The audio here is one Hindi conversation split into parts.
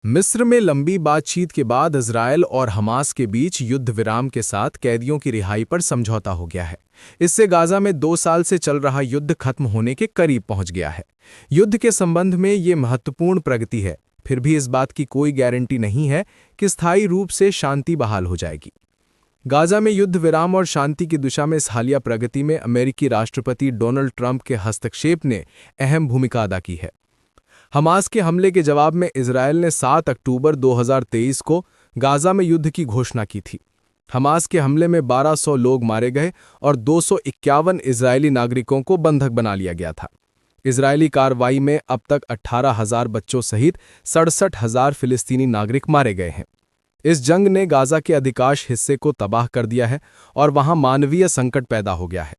मिस्र में लंबी बातचीत के बाद इजरायल और हमास के बीच युद्ध विराम के साथ कैदियों की रिहाई पर समझौता हो गया है। इससे गाजा में 2 साल से चल रहा युद्ध खत्म होने के करीब पहुंच गया है। युद्ध के संबंध में ये महत्वपूर्ण प्रगति है, फिर भी इस बात की कोई गारंटी नहीं है कि स्थायी रूप से शांति बहाल हो जाएगी। गाजा में युद्ध विराम और शांति की दिशा में इस हालिया प्रगति में अमेरिकी राष्ट्रपति डोनाल्ड ट्रंप के हस्तक्षेप ने अहम भूमिका अदा की है। हमास के हमले के जवाब में इजरायल ने 7 अक्टूबर 2023 को गाजा में युद्ध की घोषणा की थी। हमास के हमले में 1200 लोग मारे गए और 251 इजरायली नागरिकों को बंधक बना लिया गया था। इजरायली कार्रवाई में अब तक 18,000 बच्चों सहित 67,000 फिलिस्तीनी नागरिक मारे गए हैं। इस जंग ने गाजा के अधिकांश हिस्से को तबाह कर दिया है और वहां मानवीय संकट पैदा हो गया है।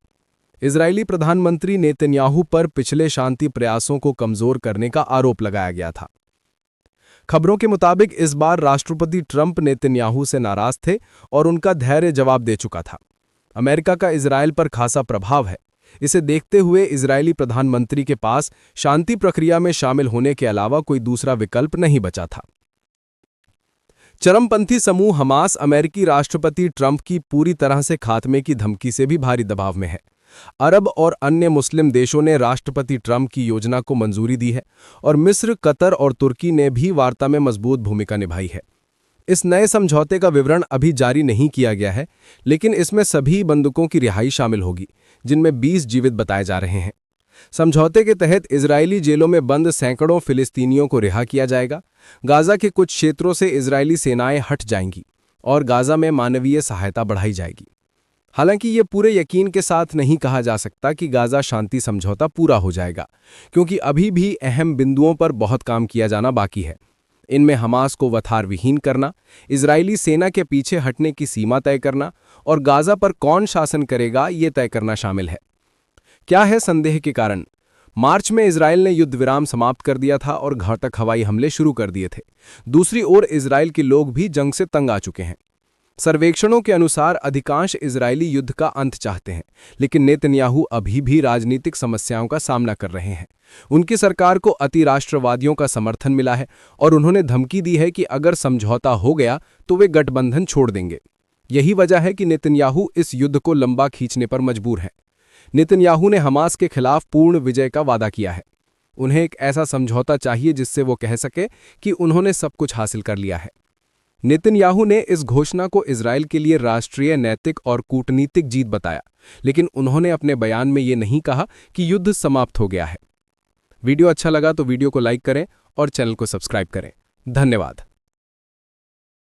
इजरायली प्रधानमंत्री नेतन्याहू पर पिछले शांति प्रयासों को कमजोर करने का आरोप लगाया गया था। खबरों के मुताबिक इस बार राष्ट्रपति ट्रंप नेतन्याहू से नाराज थे और उनका धैर्य जवाब दे चुका था। अमेरिका का इजरायल पर खासा प्रभाव है। इसे देखते हुए इजरायली प्रधानमंत्री के पास शांति प्रक्रिया में शामिल होने के अलावा कोई दूसरा विकल्प नहीं बचा था। चरमपंथी समूह हमास अमेरिकी राष्ट्रपति ट्रंप की पूरी तरह से खात्मे की धमकी से भी भारी दबाव में है। अरब और अन्य मुस्लिम देशों ने राष्ट्रपति ट्रंप की योजना को मंजूरी दी है और मिस्र, कतर और तुर्की ने भी वार्ता में मजबूत भूमिका निभाई है। इस नए समझौते का विवरण अभी जारी नहीं किया गया है, लेकिन इसमें सभी बंधकों की रिहाई शामिल होगी, जिनमें 20 जीवित बताए जा रहे हैं। समझौते के तहत इजरायली जेलों में बंद सैकड़ों फिलिस्तीनियों को रिहा किया जाएगा। गाजा के कुछ क्षेत्रों से इजरायली सेनाएं हट जाएंगी और गाजा में मानवीय सहायता बढ़ाई जाएगी। हालांकि ये पूरे यकीन के साथ नहीं कहा जा सकता कि गाजा शांति समझौता पूरा हो जाएगा, क्योंकि अभी भी अहम बिंदुओं पर बहुत काम किया जाना बाकी है। इनमें हमास को वथारविहीन करना, इजरायली सेना के पीछे हटने की सीमा तय करना और गाजा पर कौन शासन करेगा ये तय करना शामिल है। क्या है संदेह के कारण? मार्च में इजरायल ने युद्ध विराम समाप्त कर दिया था और घातक हवाई हमले शुरू कर दिए थे। दूसरी ओर इजरायल के लोग भी जंग से तंग आ चुके हैं। सर्वेक्षणों के अनुसार अधिकांश इजरायली युद्ध का अंत चाहते हैं, लेकिन नेतन्याहू अभी भी राजनीतिक समस्याओं का सामना कर रहे हैं। उनकी सरकार को अतिराष्ट्रवादियों का समर्थन मिला है और उन्होंने धमकी दी है कि अगर समझौता हो गया तो वे गठबंधन छोड़ देंगे। यही वजह है कि नेतन्याहू इस युद्ध को लंबा खींचने पर मजबूर हैं। नेतन्याहू ने हमास के खिलाफ पूर्ण विजय का वादा किया है। उन्हें एक ऐसा समझौता चाहिए जिससे वो कह सके कि उन्होंने सब कुछ हासिल कर लिया है। नेतन्याहू ने इस घोषणा को इजरायल के लिए राष्ट्रीय, नैतिक और कूटनीतिक जीत बताया, लेकिन उन्होंने अपने बयान में ये नहीं कहा कि युद्ध समाप्त हो गया है। वीडियो अच्छा लगा तो वीडियो को लाइक करें और चैनल को सब्सक्राइब करें। धन्यवाद।